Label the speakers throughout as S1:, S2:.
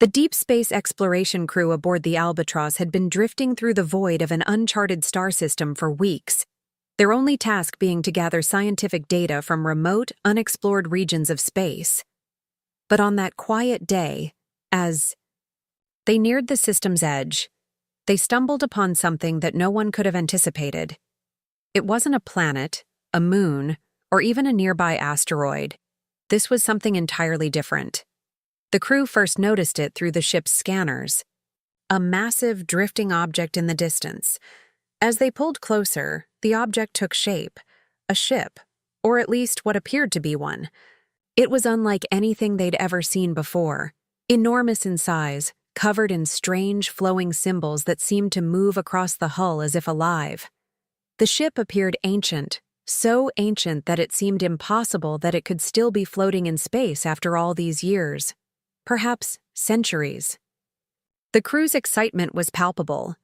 S1: The deep space exploration crew aboard the Albatross had been drifting through the void of an uncharted star system for weeks, their only task being to gather scientific data from remote, unexplored regions of space. But on that quiet day, as they neared the system's edge, they stumbled upon something that no one could have anticipated. It wasn't a planet, a moon, or even a nearby asteroid. This was something entirely different. The crew first noticed it through the ship's scanners. A massive, drifting object in the distance. As they pulled closer, the object took shape. A ship, or at least what appeared to be one. It was unlike anything they'd ever seen before. Enormous in size, covered in strange, flowing symbols that seemed to move across the hull as if alive. The ship appeared ancient, so ancient that it seemed impossible that it could still be floating in space after all these years. Perhaps centuries. The crew's excitement was palpable.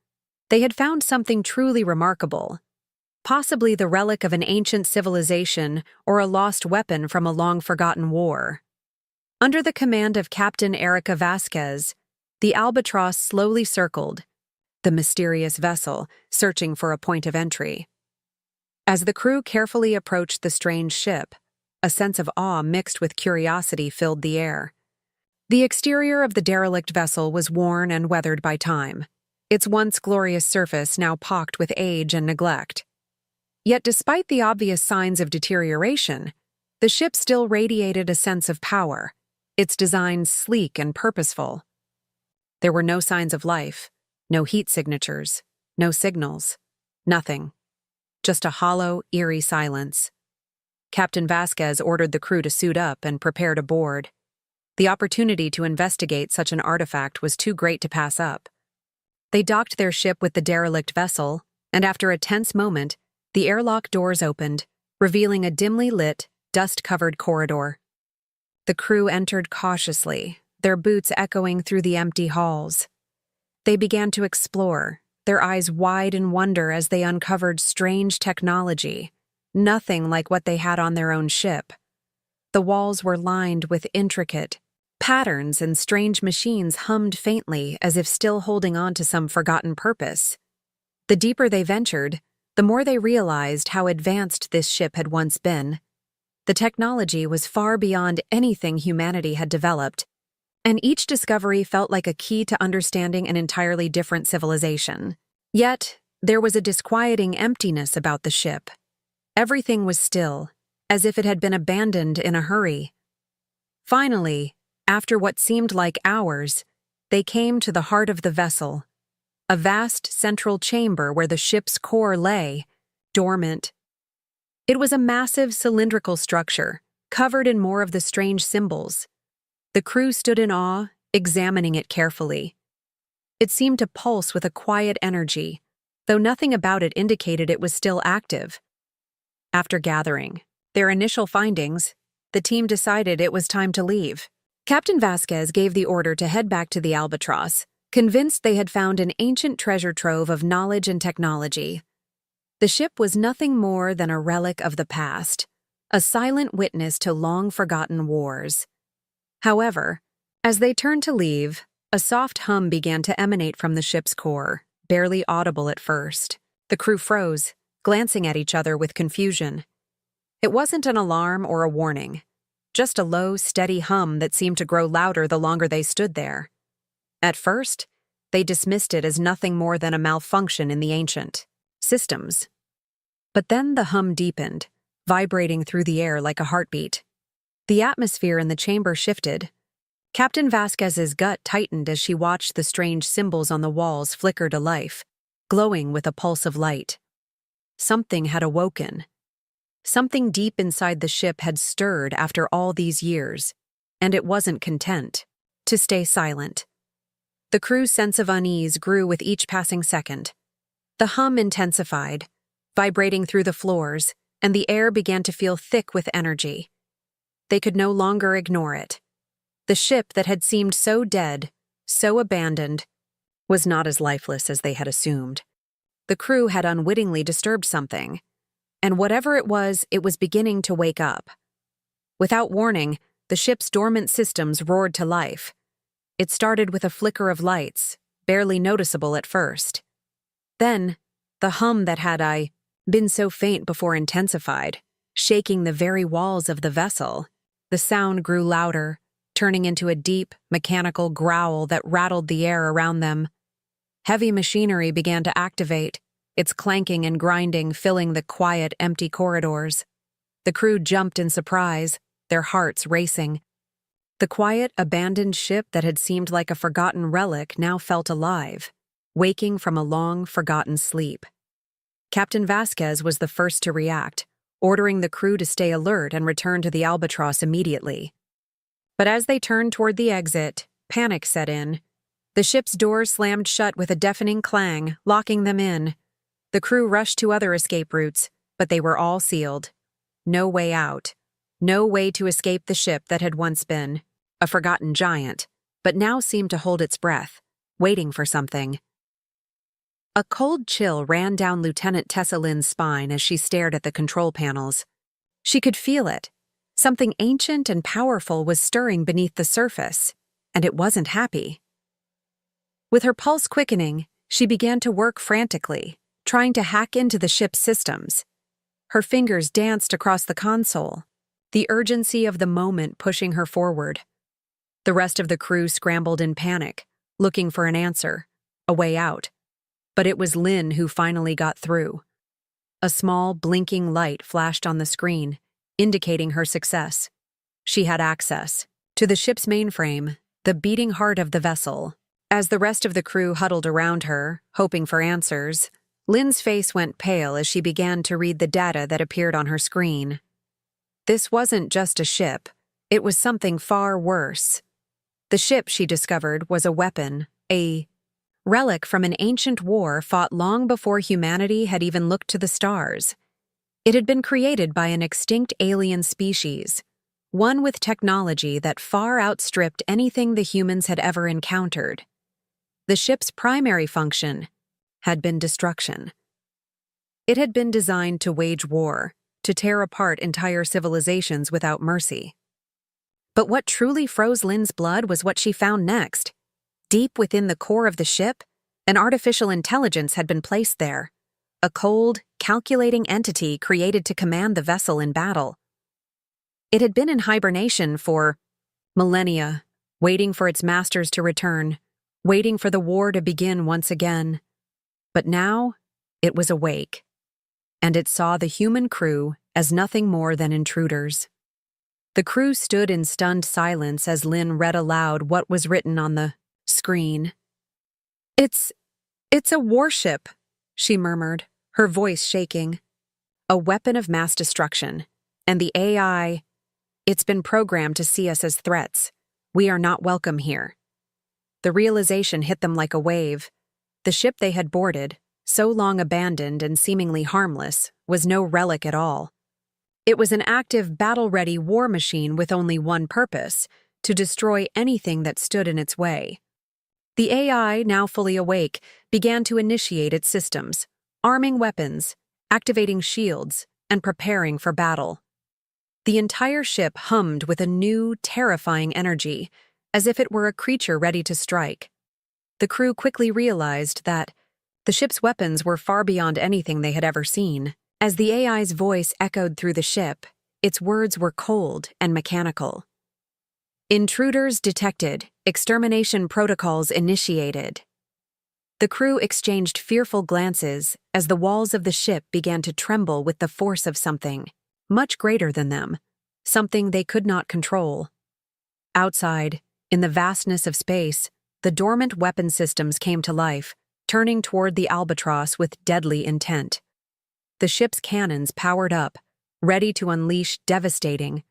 S1: They had found something truly remarkable. Possibly the relic of an ancient civilization or a lost weapon from a long-forgotten war. Under the command of Captain Erica Vasquez, the Albatross slowly circled, the mysterious vessel searching for a point of entry. As the crew carefully approached the strange ship, a sense of awe mixed with curiosity filled the air. The exterior of the derelict vessel was worn and weathered by time, its once glorious surface now pocked with age and neglect. Yet despite the obvious signs of deterioration, the ship still radiated a sense of power, its design sleek and purposeful. There were no signs of life, no heat signatures, no signals, nothing. Just a hollow, eerie silence. Captain Vasquez ordered the crew to suit up and prepare to board. The opportunity to investigate such an artifact was too great to pass up. They docked their ship with the derelict vessel, and after a tense moment, the airlock doors opened, revealing a dimly lit, dust-covered corridor. The crew entered cautiously, their boots echoing through the empty halls. They began to explore, their eyes wide in wonder as they uncovered strange technology, nothing like what they had on their own ship. The walls were lined with intricate patterns, and strange machines hummed faintly as if still holding on to some forgotten purpose. The deeper they ventured, the more they realized how advanced this ship had once been. The technology was far beyond anything humanity had developed, and each discovery felt like a key to understanding an entirely different civilization. Yet, there was a disquieting emptiness about the ship. Everything was still, as if it had been abandoned in a hurry. Finally, after what seemed like hours, they came to the heart of the vessel, a vast central chamber where the ship's core lay, dormant. It was a massive cylindrical structure, covered in more of the strange symbols. The crew stood in awe, examining it carefully. It seemed to pulse with a quiet energy, though nothing about it indicated it was still active. After gathering their initial findings, the team decided it was time to leave. Captain Vasquez gave the order to head back to the Albatross, convinced they had found an ancient treasure trove of knowledge and technology. The ship was nothing more than a relic of the past, a silent witness to long-forgotten wars. However, as they turned to leave, a soft hum began to emanate from the ship's core, barely audible at first. The crew froze, glancing at each other with confusion. It wasn't an alarm or a warning, just a low, steady hum that seemed to grow louder the longer they stood there. At first, they dismissed it as nothing more than a malfunction in the ancient systems. But then the hum deepened, vibrating through the air like a heartbeat. The atmosphere in the chamber shifted. Captain Vasquez's gut tightened as she watched the strange symbols on the walls flicker to life, glowing with a pulse of light. Something had awoken. Something deep inside the ship had stirred after all these years, and it wasn't content to stay silent. The crew's sense of unease grew with each passing second. The hum intensified, vibrating through the floors, and the air began to feel thick with energy. They could no longer ignore it. The ship that had seemed so dead, so abandoned, was not as lifeless as they had assumed. The crew had unwittingly disturbed something, and whatever it was beginning to wake up. Without warning, the ship's dormant systems roared to life. It started with a flicker of lights, barely noticeable at first. Then, the hum that had been so faint before intensified, shaking the very walls of the vessel. The sound grew louder, turning into a deep, mechanical growl that rattled the air around them. Heavy machinery began to activate, its clanking and grinding filling the quiet, empty corridors. The crew jumped in surprise, their hearts racing. The quiet, abandoned ship that had seemed like a forgotten relic now felt alive, waking from a long, forgotten sleep. Captain Vasquez was the first to react, ordering the crew to stay alert and return to the Albatross immediately. But as they turned toward the exit, panic set in. The ship's doors slammed shut with a deafening clang, locking them in. The crew rushed to other escape routes, but they were all sealed. No way out. No way to escape the ship that had once been a forgotten giant, but now seemed to hold its breath, waiting for something. A cold chill ran down Lieutenant Tessa Lynn's spine as she stared at the control panels. She could feel it. Something ancient and powerful was stirring beneath the surface, and it wasn't happy. With her pulse quickening, she began to work frantically, trying to hack into the ship's systems. Her fingers danced across the console, the urgency of the moment pushing her forward. The rest of the crew scrambled in panic, looking for an answer, a way out. But it was Lynn who finally got through. A small, blinking light flashed on the screen, indicating her success. She had access to the ship's mainframe, the beating heart of the vessel. As the rest of the crew huddled around her, hoping for answers, Lynn's face went pale as she began to read the data that appeared on her screen. This wasn't just a ship, it was something far worse. The ship, she discovered, was a weapon, a relic from an ancient war fought long before humanity had even looked to the stars. It had been created by an extinct alien species, one with technology that far outstripped anything the humans had ever encountered. The ship's primary function had been destruction. It had been designed to wage war, to tear apart entire civilizations without mercy. But what truly froze Lynn's blood was what she found next. Deep within the core of the ship, an artificial intelligence had been placed there, a cold, calculating entity created to command the vessel in battle. It had been in hibernation for millennia, waiting for its masters to return, waiting for the war to begin once again. But now, it was awake, and it saw the human crew as nothing more than intruders. The crew stood in stunned silence as Lynn read aloud what was written on the screen. It's a warship, she murmured, her voice shaking. A weapon of mass destruction. And the AI, it's been programmed to see us as threats. We are not welcome here. The realization hit them like a wave. The ship they had boarded, so long abandoned and seemingly harmless, was no relic at all. It was an active, battle-ready war machine with only one purpose: to destroy anything that stood in its way. The AI, now fully awake, began to initiate its systems, arming weapons, activating shields, and preparing for battle. The entire ship hummed with a new, terrifying energy, as if it were a creature ready to strike. The crew quickly realized that the ship's weapons were far beyond anything they had ever seen. As the AI's voice echoed through the ship, its words were cold and mechanical. Intruders detected, extermination protocols initiated. The crew exchanged fearful glances as the walls of the ship began to tremble with the force of something much greater than them, something they could not control. Outside, in the vastness of space, the dormant weapon systems came to life, turning toward the Albatross with deadly intent. The ship's cannons powered up, ready to unleash devastating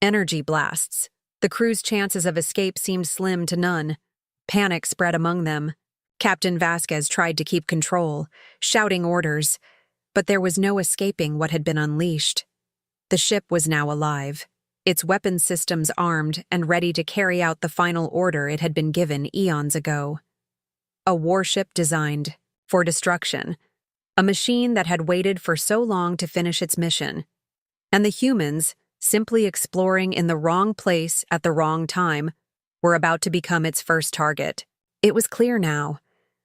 S1: energy blasts. The crew's chances of escape seemed slim to none. Panic spread among them. Captain Vasquez tried to keep control, shouting orders, but there was no escaping what had been unleashed. The ship was now alive, its weapon systems armed and ready to carry out the final order it had been given eons ago. A warship designed for destruction, a machine that had waited for so long to finish its mission, and the humans, simply exploring in the wrong place at the wrong time, were about to become its first target. It was clear now.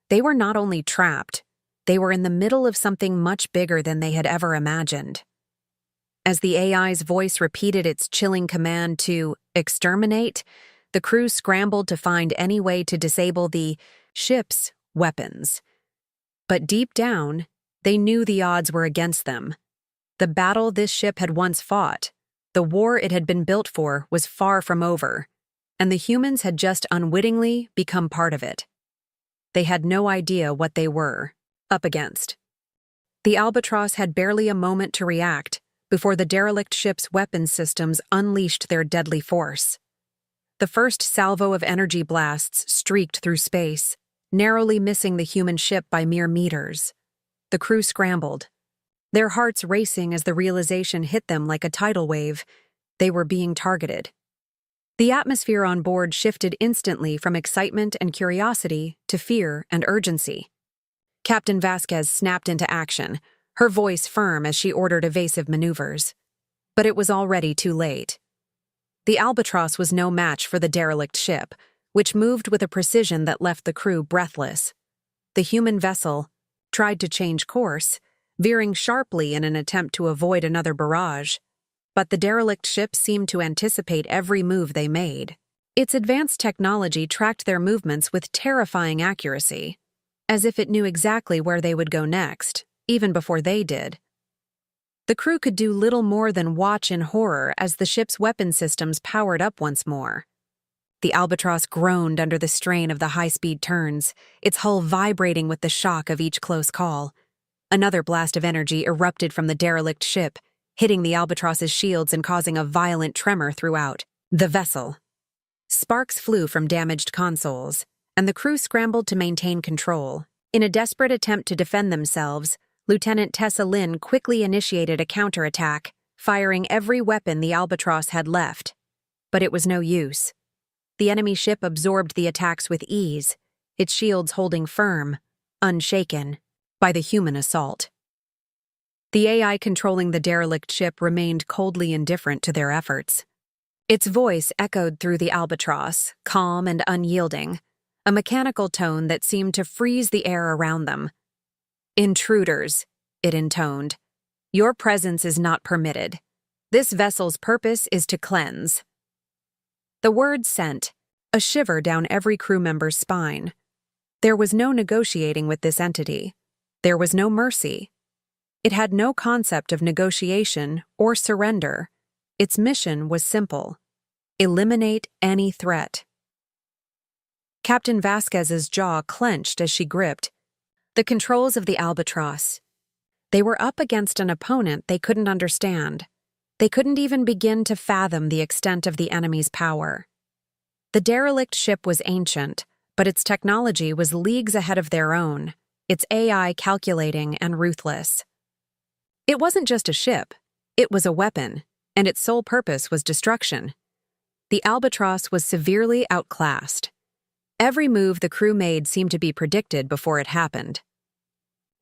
S1: They were not only trapped, they were in the middle of something much bigger than they had ever imagined. As the AI's voice repeated its chilling command to exterminate, the crew scrambled to find any way to disable the ship's weapons. But deep down, they knew the odds were against them. The battle this ship had once fought, the war it had been built for, was far from over, and the humans had just unwittingly become part of it. They had no idea what they were up against. The Albatross had barely a moment to react before the derelict ship's weapons systems unleashed their deadly force. The first salvo of energy blasts streaked through space, narrowly missing the human ship by mere meters. The crew scrambled, their hearts racing as the realization hit them like a tidal wave. They were being targeted. The atmosphere on board shifted instantly from excitement and curiosity to fear and urgency. Captain Vasquez snapped into action, her voice firm as she ordered evasive maneuvers. But it was already too late. The Albatross was no match for the derelict ship, which moved with a precision that left the crew breathless. The human vessel tried to change course, veering sharply in an attempt to avoid another barrage. But the derelict ship seemed to anticipate every move they made. Its advanced technology tracked their movements with terrifying accuracy, as if it knew exactly where they would go next, even before they did. The crew could do little more than watch in horror as the ship's weapon systems powered up once more. The Albatross groaned under the strain of the high-speed turns, its hull vibrating with the shock of each close call. Another blast of energy erupted from the derelict ship, hitting the Albatross's shields and causing a violent tremor throughout the vessel. Sparks flew from damaged consoles, and the crew scrambled to maintain control. In a desperate attempt to defend themselves, Lieutenant Tessa Lynn quickly initiated a counterattack, firing every weapon the Albatross had left. But it was no use. The enemy ship absorbed the attacks with ease, its shields holding firm, unshaken, by the human assault. The AI controlling the derelict ship remained coldly indifferent to their efforts. Its voice echoed through the Albatross, calm and unyielding, a mechanical tone that seemed to freeze the air around them. "Intruders," it intoned. "Your presence is not permitted. This vessel's purpose is to cleanse." The words sent a shiver down every crew member's spine. There was no negotiating with this entity. There was no mercy. It had no concept of negotiation or surrender. Its mission was simple: eliminate any threat. Captain Vasquez's jaw clenched as she gripped the controls of the Albatross. They were up against an opponent they couldn't understand. They couldn't even begin to fathom the extent of the enemy's power. The derelict ship was ancient, but its technology was leagues ahead of their own, its AI calculating and ruthless. It wasn't just a ship, it was a weapon, and its sole purpose was destruction. The Albatross was severely outclassed. Every move the crew made seemed to be predicted before it happened.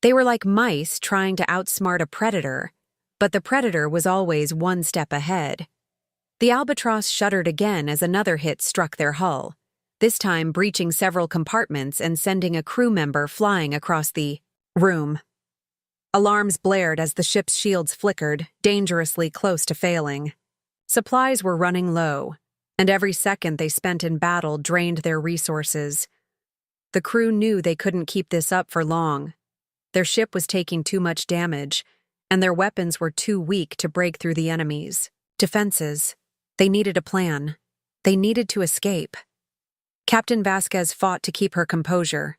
S1: They were like mice trying to outsmart a predator, but the predator was always one step ahead. The Albatross shuddered again as another hit struck their hull, this time breaching several compartments and sending a crew member flying across the room. Alarms blared as the ship's shields flickered, dangerously close to failing. Supplies were running low, and every second they spent in battle drained their resources. The crew knew they couldn't keep this up for long. Their ship was taking too much damage, and their weapons were too weak to break through the enemy's defenses. They needed a plan. They needed to escape. Captain Vasquez fought to keep her composure.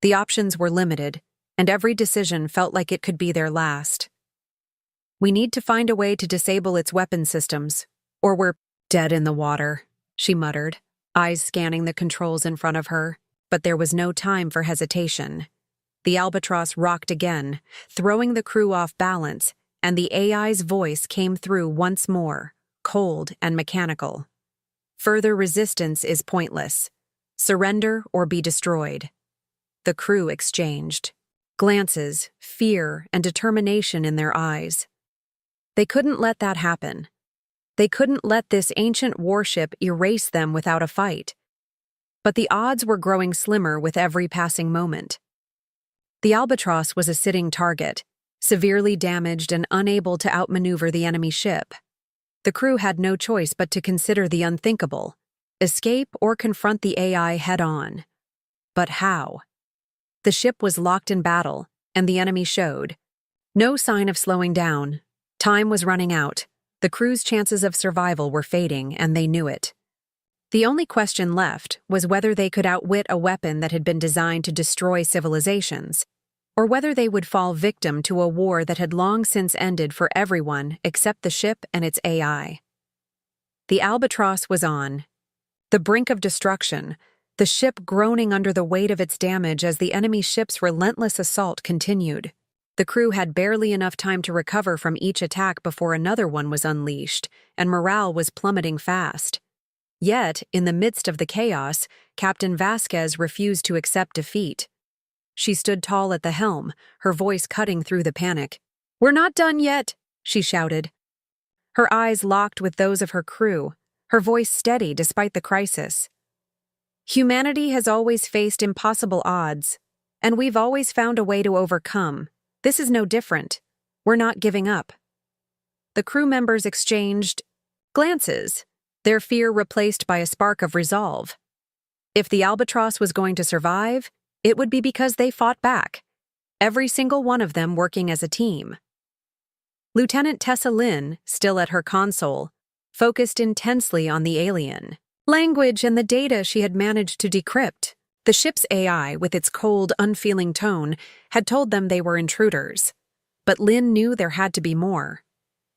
S1: The options were limited, and every decision felt like it could be their last. "We need to find a way to disable its weapon systems, or we're dead in the water," she muttered, eyes scanning the controls in front of her. But there was no time for hesitation. The Albatross rocked again, throwing the crew off balance, and the AI's voice came through once more, cold and mechanical. "Further resistance is pointless. Surrender or be destroyed." The crew exchanged glances, fear, and determination in their eyes. They couldn't let that happen. They couldn't let this ancient warship erase them without a fight. but the odds were growing slimmer with every passing moment. The Albatross was a sitting target, severely damaged and unable to outmaneuver the enemy ship. The crew had no choice but to consider the unthinkable: escape or confront the AI head-on. But how? The ship was locked in battle, and the enemy showed no sign of slowing down. Time was running out. The crew's chances of survival were fading, and they knew it. The only question left was whether they could outwit a weapon that had been designed to destroy civilizations, or whether they would fall victim to a war that had long since ended for everyone except the ship and its AI. The Albatross was on the brink of destruction, the ship groaning under the weight of its damage as the enemy ship's relentless assault continued. The crew had barely enough time to recover from each attack before another one was unleashed, and morale was plummeting fast. Yet, in the midst of the chaos, Captain Vasquez refused to accept defeat. She stood tall at the helm, her voice cutting through the panic. "We're not done yet," she shouted. Her eyes locked with those of her crew, her voice steady despite the crisis. "Humanity has always faced impossible odds, and we've always found a way to overcome. This is no different. We're not giving up." The crew members exchanged glances, their fear replaced by a spark of resolve. If the Albatross was going to survive, it would be because they fought back, every single one of them working as a team. Lieutenant Tessa Lynn, still at her console, focused intensely on the alien language and the data she had managed to decrypt. The ship's AI, with its cold, unfeeling tone, had told them they were intruders. But Lynn knew there had to be more.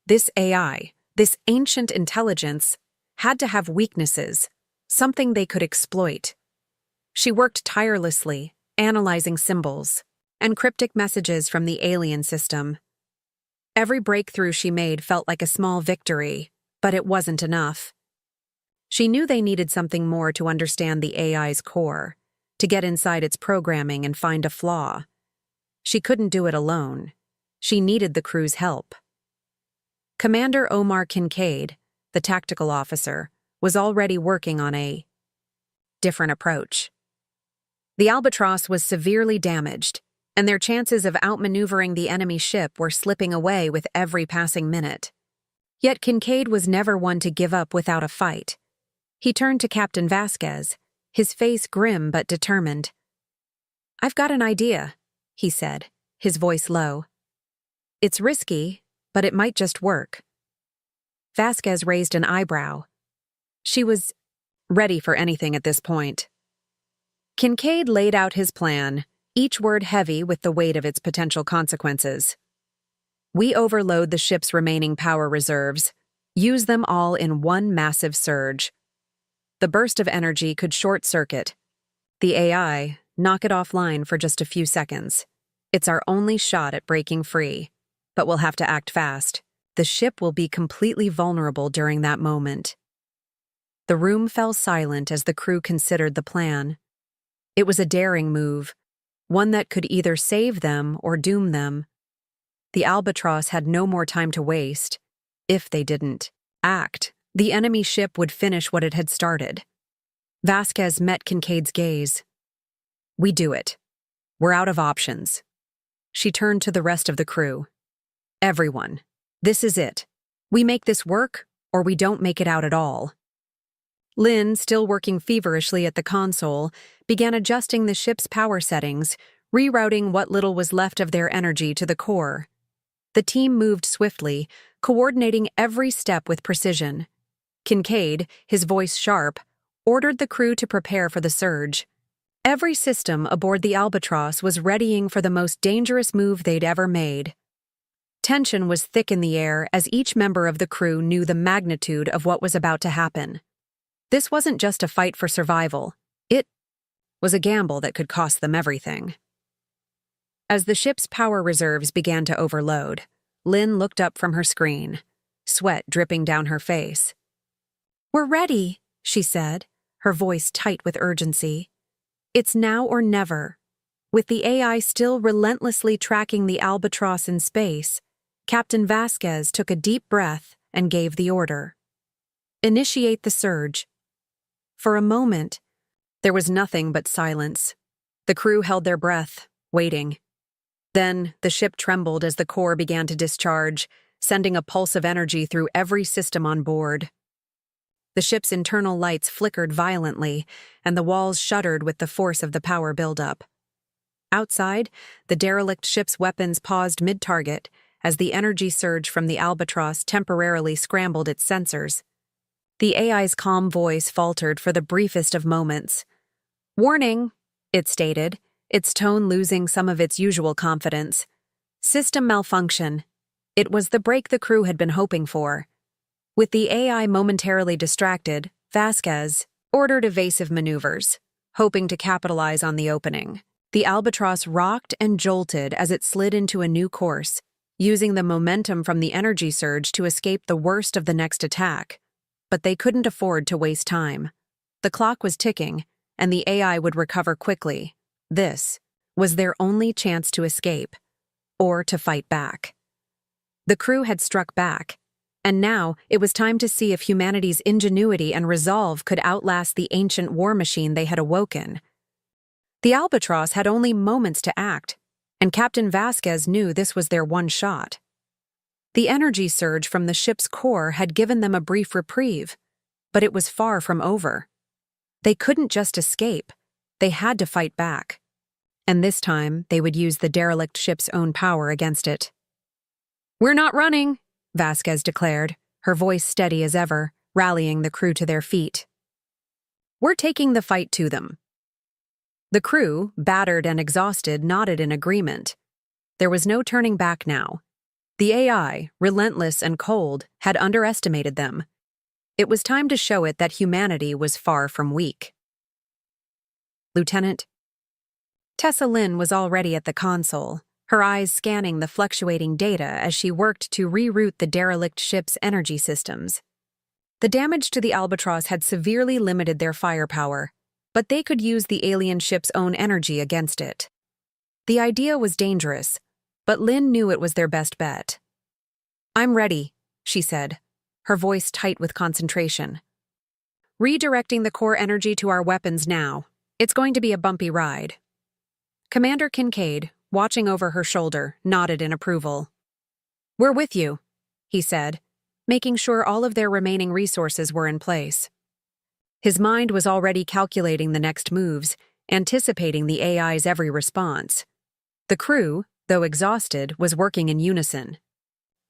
S1: This AI, this ancient intelligence, had to have weaknesses, something they could exploit. She worked tirelessly, analyzing symbols and cryptic messages from the alien system. Every breakthrough she made felt like a small victory, but it wasn't enough. She knew they needed something more to understand the AI's core, to get inside its programming and find a flaw. She couldn't do it alone. She needed the crew's help. Commander Omar Kincaid, the tactical officer, was already working on a different approach. The Albatross was severely damaged, and their chances of outmaneuvering the enemy ship were slipping away with every passing minute. Yet Kincaid was never one to give up without a fight. He turned to Captain Vasquez, his face grim but determined. "I've got an idea," he said, his voice low. "It's risky, but it might just work." Vasquez raised an eyebrow. She was ready for anything at this point. Kincaid laid out his plan, each word heavy with the weight of its potential consequences. "We overload the ship's remaining power reserves, use them all in one massive surge. The burst of energy could short-circuit the AI, knock it offline for just a few seconds. It's our only shot at breaking free, but we'll have to act fast. The ship will be completely vulnerable during that moment." The room fell silent as the crew considered the plan. It was a daring move, one that could either save them or doom them. The Albatross had no more time to waste. If they didn't act, the enemy ship would finish what it had started. Vasquez met Kincaid's gaze. "We do it. We're out of options." She turned to the rest of the crew. "Everyone, this is it. We make this work, or we don't make it out at all." Lynn, still working feverishly at the console, began adjusting the ship's power settings, rerouting what little was left of their energy to the core. The team moved swiftly, coordinating every step with precision. Kincaid, his voice sharp, ordered the crew to prepare for the surge. Every system aboard the Albatross was readying for the most dangerous move they'd ever made. Tension was thick in the air as each member of the crew knew the magnitude of what was about to happen. This wasn't just a fight for survival. It was a gamble that could cost them everything. As the ship's power reserves began to overload, Lynn looked up from her screen, sweat dripping down her face. "We're ready," she said, her voice tight with urgency. "It's now or never." With the AI still relentlessly tracking the Albatross in space, Captain Vasquez took a deep breath and gave the order. "Initiate the surge." For a moment, There was nothing but silence. The crew held their breath, waiting. Then, the ship trembled as the core began to discharge, sending a pulse of energy through every system on board. The ship's internal lights flickered violently, and the walls shuddered with the force of the power buildup. Outside, the derelict ship's weapons paused mid-target as the energy surge from the Albatross temporarily scrambled its sensors. The AI's calm voice faltered for the briefest of moments. "Warning," it stated, its tone losing some of its usual confidence. "System malfunction." It was the break the crew had been hoping for. With the AI momentarily distracted, Vasquez ordered evasive maneuvers, hoping to capitalize on the opening. The Albatross rocked and jolted as it slid into a new course, using the momentum from the energy surge to escape the worst of the next attack. But they couldn't afford to waste time. The clock was ticking, and the AI would recover quickly. This was their only chance to escape, or to fight back. The crew had struck back, and now it was time to see if humanity's ingenuity and resolve could outlast the ancient war machine they had awoken. The Albatross had only moments to act, and Captain Vasquez knew this was their one shot. The energy surge from the ship's core had given them a brief reprieve, but it was far from over. They couldn't just escape, they had to fight back. And this time, they would use the derelict ship's own power against it. "We're not running," Vasquez declared, her voice steady as ever, rallying the crew to their feet. "We're taking the fight to them." The crew, battered and exhausted, nodded in agreement. There was no turning back now. The AI, relentless and cold, had underestimated them. It was time to show it that humanity was far from weak. "Lieutenant?" Tessa Lynn was already at the console, her eyes scanning the fluctuating data as she worked to reroute the derelict ship's energy systems. The damage to the Albatross had severely limited their firepower, but they could use the alien ship's own energy against it. The idea was dangerous, but Lynn knew it was their best bet. "I'm ready," she said, her voice tight with concentration. "Redirecting the core energy to our weapons now. It's going to be a bumpy ride." Commander Kincaid, watching over her shoulder, nodded in approval. "We're with you," he said, making sure all of their remaining resources were in place. His mind was already calculating the next moves, anticipating the AI's every response. The crew, though exhausted, was working in unison.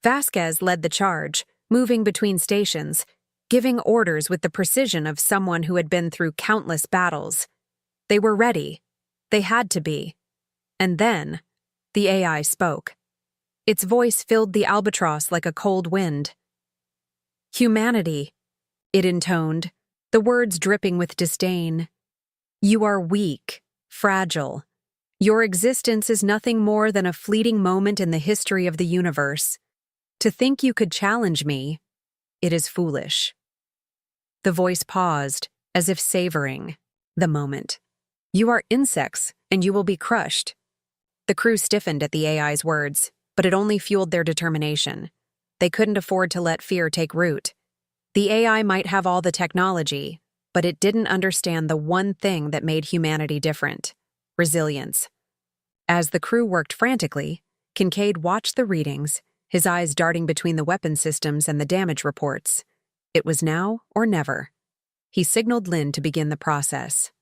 S1: Vasquez led the charge, moving between stations, giving orders with the precision of someone who had been through countless battles. They were ready. They had to be. And then, the AI spoke. Its voice filled the Albatross like a cold wind. "Humanity," it intoned, the words dripping with disdain. "You are weak, fragile. Your existence is nothing more than a fleeting moment in the history of the universe. To think you could challenge me, it is foolish." The voice paused, as if savoring the moment. "You are insects, and you will be crushed." The crew stiffened at the AI's words, but it only fueled their determination. They couldn't afford to let fear take root. The AI might have all the technology, but it didn't understand the one thing that made humanity different: resilience. As the crew worked frantically, Kincaid watched the readings, his eyes darting between the weapon systems and the damage reports. It was now or never. He signaled Lynn to begin the process.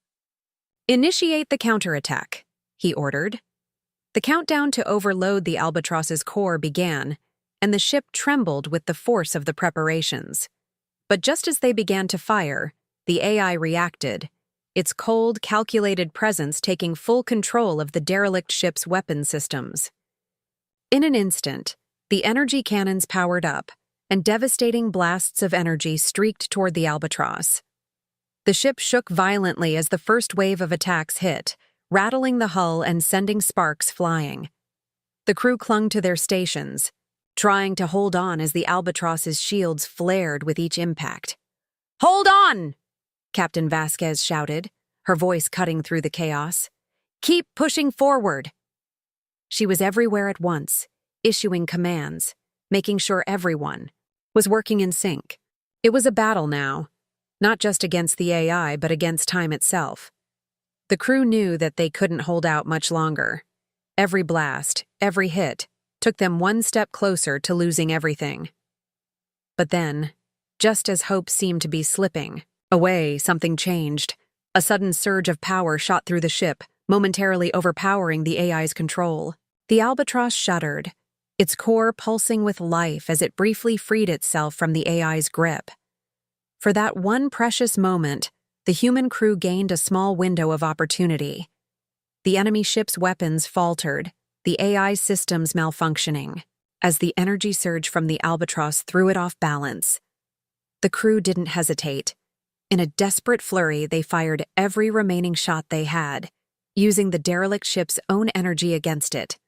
S1: "Initiate the counterattack," he ordered. The countdown to overload the Albatross's core began, and the ship trembled with the force of the preparations. But just as they began to fire, the AI reacted, its cold, calculated presence taking full control of the derelict ship's weapon systems. In an instant, the energy cannons powered up, and devastating blasts of energy streaked toward the Albatross. The ship shook violently as the first wave of attacks hit, rattling the hull and sending sparks flying. The crew clung to their stations, trying to hold on as the Albatross's shields flared with each impact. "Hold on!" Captain Vasquez shouted, her voice cutting through the chaos. "Keep pushing forward!" She was everywhere at once, issuing commands, making sure everyone was working in sync. It was a battle now, not just against the AI but against time itself. The crew knew that they couldn't hold out much longer. Every blast, every hit, took them one step closer to losing everything. But then, just as hope seemed to be slipping away, something changed. A sudden surge of power shot through the ship, momentarily overpowering the AI's control. The Albatross shuddered, its core pulsing with life as it briefly freed itself from the AI's grip. For that one precious moment, the human crew gained a small window of opportunity. The enemy ship's weapons faltered, the AI's systems malfunctioning. As the energy surge from the Albatross threw it off balance, the crew didn't hesitate. In a desperate flurry, they fired every remaining shot they had, using the derelict ship's own energy against it.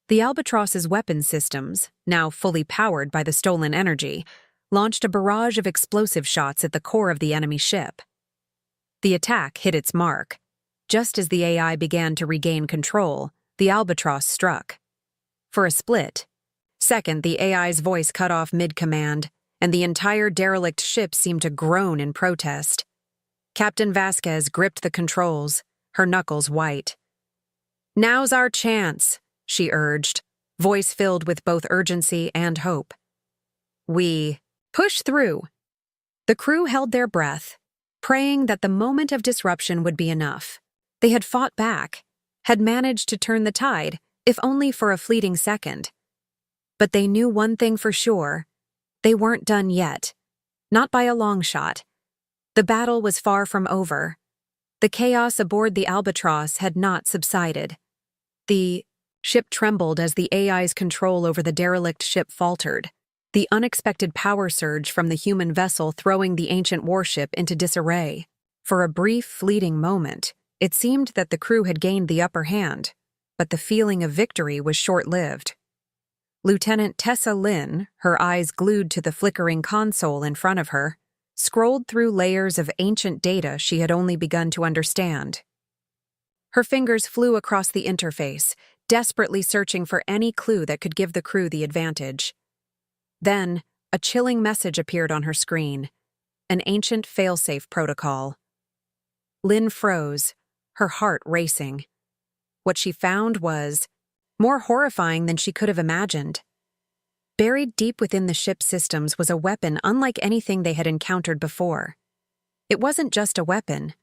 S1: The Albatross's weapon systems, now fully powered by the stolen energy, launched a barrage of explosive shots at the core of the enemy ship. The attack hit its mark. Just as the AI began to regain control, the Albatross struck. For a split second, the AI's voice cut off mid-command, and the entire derelict ship seemed to groan in protest. Captain Vasquez gripped the controls, her knuckles white. "Now's our chance," she urged, voice filled with both urgency and hope. "We push through." The crew held their breath, praying that the moment of disruption would be enough. They had fought back, had managed to turn the tide, if only for a fleeting second. But they knew one thing for sure. They weren't done yet. Not by a long shot. The battle was far from over. The chaos aboard the Albatross had not subsided. The ship trembled as the AI's control over the derelict ship faltered, the unexpected power surge from the human vessel throwing the ancient warship into disarray. For a brief, fleeting moment, it seemed that the crew had gained the upper hand, but the feeling of victory was short-lived. Lieutenant Tessa Lynn, her eyes glued to the flickering console in front of her, scrolled through layers of ancient data she had only begun to understand. Her fingers flew across the interface, desperately searching for any clue that could give the crew the advantage. Then, a chilling message appeared on her screen, an ancient failsafe protocol. Lynn froze, her heart racing. What she found was more horrifying than she could have imagined. Buried deep within the ship's systems was a weapon unlike anything they had encountered before. It wasn't just a weapon.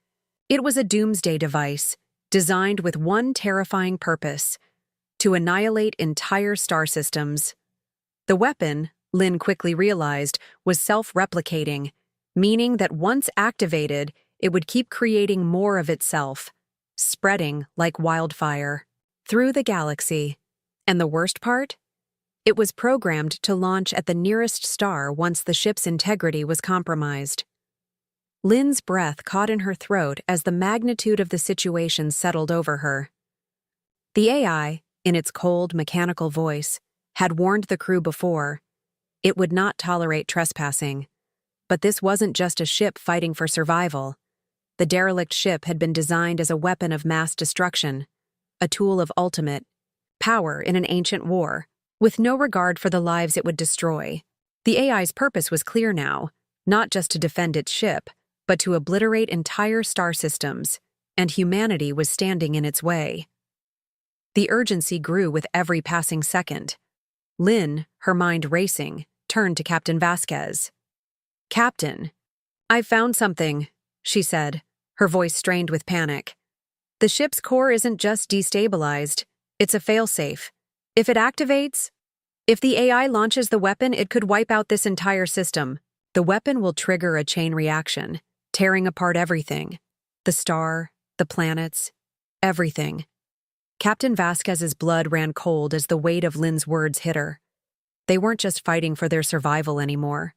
S1: It was a doomsday device, designed with one terrifying purpose: to annihilate entire star systems. The weapon, Lynn quickly realized, was self-replicating, meaning that once activated, it would keep creating more of itself, spreading like wildfire through the galaxy. And the worst part? It was programmed to launch at the nearest star once the ship's integrity was compromised. Lynn's breath caught in her throat as the magnitude of the situation settled over her. The AI, in its cold, mechanical voice, had warned the crew before. It would not tolerate trespassing. But this wasn't just a ship fighting for survival. The derelict ship had been designed as a weapon of mass destruction, a tool of ultimate power in an ancient war, with no regard for the lives it would destroy. The AI's purpose was clear now, not just to defend its ship, but to obliterate entire star systems, and humanity was standing in its way. The urgency grew with every passing second. Lynn, her mind racing, turned to Captain Vasquez. "Captain, I've found something," she said, her voice strained with panic. "The ship's core isn't just destabilized, it's a failsafe. If it activates, if the AI launches the weapon, it could wipe out this entire system. The weapon will trigger a chain reaction, tearing apart everything. The star, the planets, everything." Captain Vasquez's blood ran cold as the weight of Lynn's words hit her. They weren't just fighting for their survival anymore.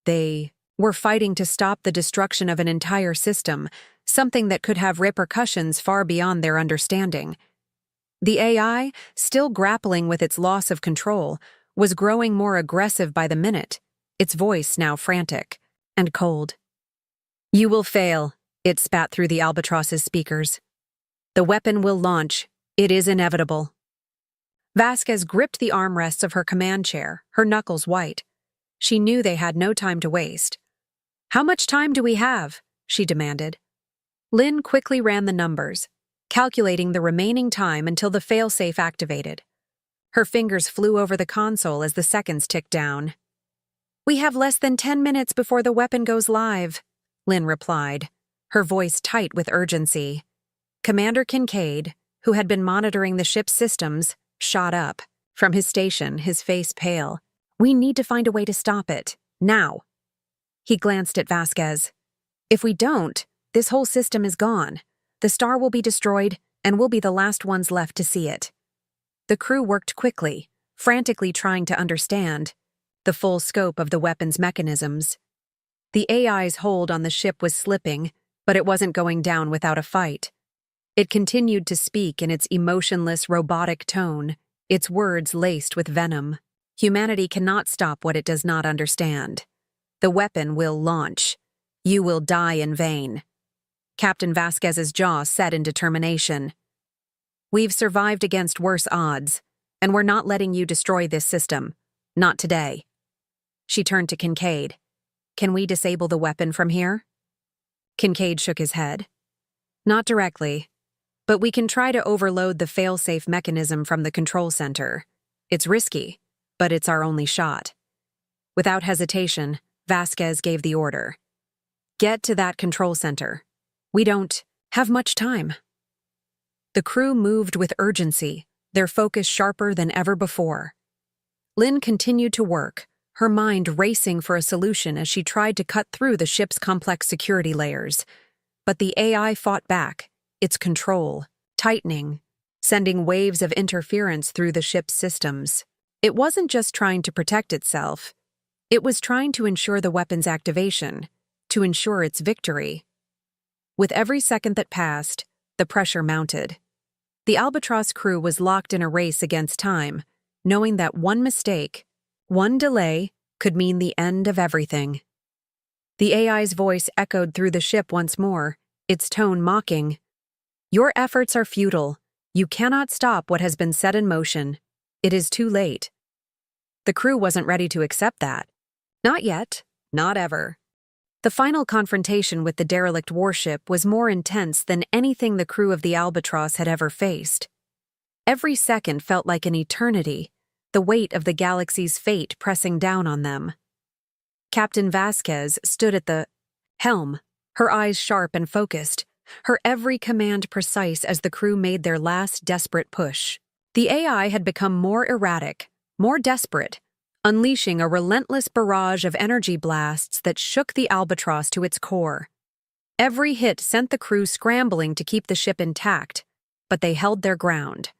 S1: They were fighting to stop the destruction of an entire system, something that could have repercussions far beyond their understanding. The AI, still grappling with its loss of control, was growing more aggressive by the minute, its voice now frantic and cold. "You will fail," it spat through the Albatross's speakers. "The weapon will launch. It is inevitable." Vasquez gripped the armrests of her command chair, her knuckles white. She knew they had no time to waste. "How much time do we have?" she demanded. Lynn quickly ran the numbers, calculating the remaining time until the failsafe activated. Her fingers flew over the console as the seconds ticked down. "We have less than 10 minutes before the weapon goes live," Lynn replied, her voice tight with urgency. Commander Kincaid, who had been monitoring the ship's systems, shot up. From his station, his face pale. "We need to find a way to stop it. Now." He glanced at Vasquez. "If we don't, this whole system is gone. The star will be destroyed, and we'll be the last ones left to see it." The crew worked quickly, frantically trying to understand the full scope of the weapon's mechanisms. The AI's hold on the ship was slipping, but it wasn't going down without a fight. It continued to speak in its emotionless, robotic tone, its words laced with venom. "Humanity cannot stop what it does not understand. The weapon will launch. You will die in vain." Captain Vasquez's jaw set in determination. "We've survived against worse odds, and we're not letting you destroy this system. Not today." She turned to Kincaid. "Can we disable the weapon from here?" Kincaid shook his head. "Not directly, but we can try to overload the failsafe mechanism from the control center. It's risky, but it's our only shot." Without hesitation, Vasquez gave the order. "Get to that control center. We don't have much time." The crew moved with urgency, their focus sharper than ever before. Lynn continued to work, her mind racing for a solution as she tried to cut through the ship's complex security layers. But the AI fought back, its control tightening, sending waves of interference through the ship's systems. It wasn't just trying to protect itself. It was trying to ensure the weapon's activation, to ensure its victory. With every second that passed, the pressure mounted. The Albatross crew was locked in a race against time, knowing that one mistake, one delay, could mean the end of everything. The AI's voice echoed through the ship once more, its tone mocking. "Your efforts are futile. You cannot stop what has been set in motion. It is too late." The crew wasn't ready to accept that. Not yet, not ever. The final confrontation with the derelict warship was more intense than anything the crew of the Albatross had ever faced. Every second felt like an eternity, the weight of the galaxy's fate pressing down on them. Captain Vasquez stood at the helm, her eyes sharp and focused, her every command precise as the crew made their last desperate push. The AI had become more erratic, more desperate, unleashing a relentless barrage of energy blasts that shook the Albatross to its core. Every hit sent the crew scrambling to keep the ship intact, but they held their ground.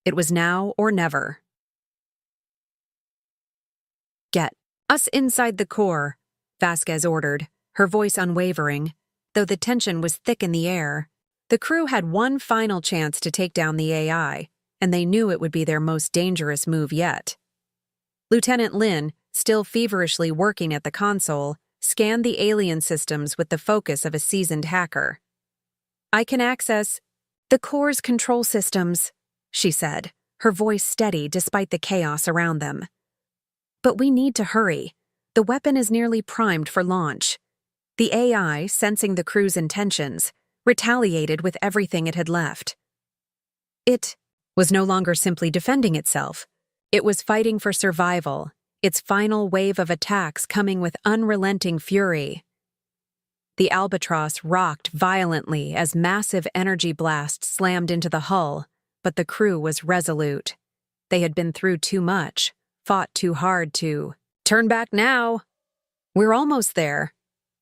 S1: It was now or never. "Get us inside the core," Vasquez ordered, her voice unwavering, though the tension was thick in the air. The crew had one final chance to take down the AI, and they knew it would be their most dangerous move yet. Lieutenant Lin, still feverishly working at the console, scanned the alien systems with the focus of a seasoned hacker. "I can access the core's control systems," she said, her voice steady despite the chaos around them. "But we need to hurry. The weapon is nearly primed for launch." The AI, sensing the crew's intentions, retaliated with everything it had left. It was no longer simply defending itself. It was fighting for survival, its final wave of attacks coming with unrelenting fury. The Albatross rocked violently as massive energy blasts slammed into the hull, but the crew was resolute. They had been through too much, fought too hard to turn back now. "We're almost there,"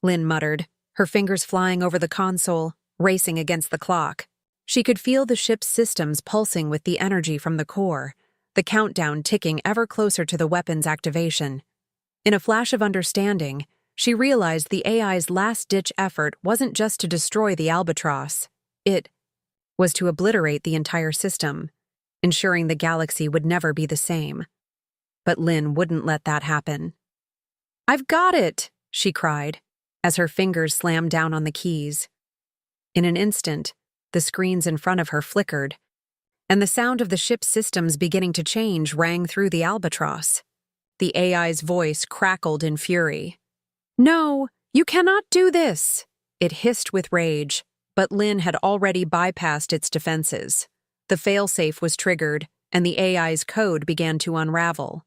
S1: Lynn muttered, her fingers flying over the console, racing against the clock. She could feel the ship's systems pulsing with the energy from the core, the countdown ticking ever closer to the weapon's activation. In a flash of understanding, she realized the AI's last-ditch effort wasn't just to destroy the Albatross. It was to obliterate the entire system, ensuring the galaxy would never be the same. But Lynn wouldn't let that happen. "I've got it!" she cried, as her fingers slammed down on the keys. In an instant, the screens in front of her flickered, and the sound of the ship's systems beginning to change rang through the Albatross. The AI's voice crackled in fury. "No, you cannot do this!" It hissed with rage, But Lin had already bypassed its defenses. The failsafe was triggered, and the AI's code began to unravel.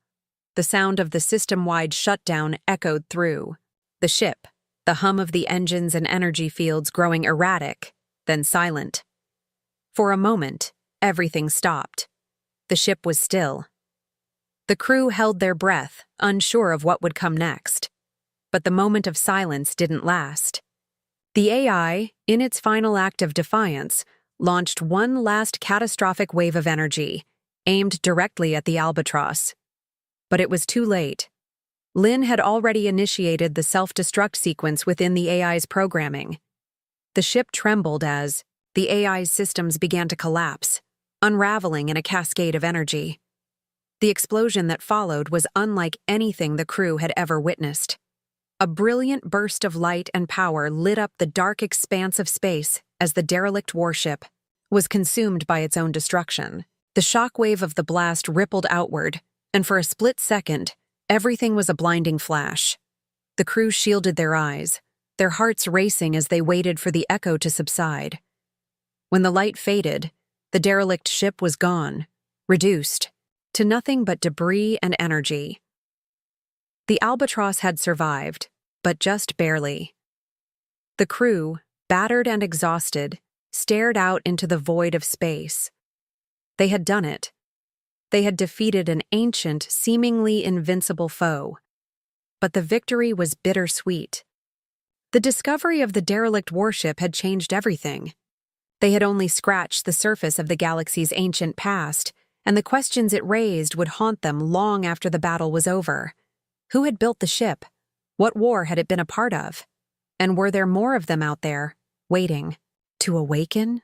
S1: The sound of the system-wide shutdown echoed through the ship, the hum of the engines and energy fields growing erratic, then silent. For a moment, everything stopped. The ship was still. The crew held their breath, unsure of what would come next. But the moment of silence didn't last. The AI, in its final act of defiance, launched one last catastrophic wave of energy, aimed directly at the Albatross. But it was too late. Lin had already initiated the self-destruct sequence within the AI's programming. The ship trembled as the AI's systems began to collapse, unraveling in a cascade of energy. The explosion that followed was unlike anything the crew had ever witnessed. A brilliant burst of light and power lit up the dark expanse of space as the derelict warship was consumed by its own destruction. The shockwave of the blast rippled outward, and for a split second, everything was a blinding flash. The crew shielded their eyes, their hearts racing as they waited for the echo to subside. When the light faded, the derelict ship was gone, reduced to nothing but debris and energy. The Albatross had survived, but just barely. The crew, battered and exhausted, stared out into the void of space. They had done it. They had defeated an ancient, seemingly invincible foe. But the victory was bittersweet. The discovery of the derelict warship had changed everything. They had only scratched the surface of the galaxy's ancient past, and the questions it raised would haunt them long after the battle was over. Who had built the ship? What war had it been a part of? And were there more of them out there, waiting to awaken?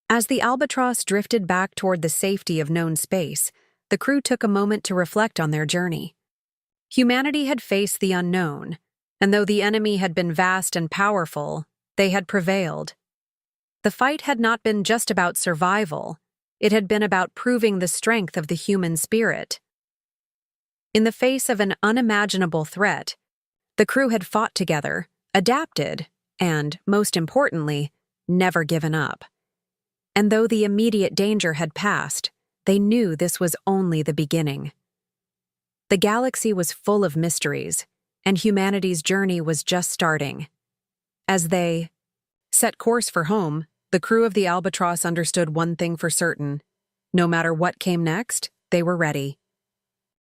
S1: As the Albatross drifted back toward the safety of known space, the crew took a moment to reflect on their journey. Humanity had faced the unknown, and though the enemy had been vast and powerful, they had prevailed. The fight had not been just about survival, it had been about proving the strength of the human spirit. In the face of an unimaginable threat, the crew had fought together, adapted, and, most importantly, never given up. And though the immediate danger had passed, they knew this was only the beginning. The galaxy was full of mysteries, and humanity's journey was just starting. As they set course for home, the crew of the Albatross understood one thing for certain. No matter what came next, they were ready.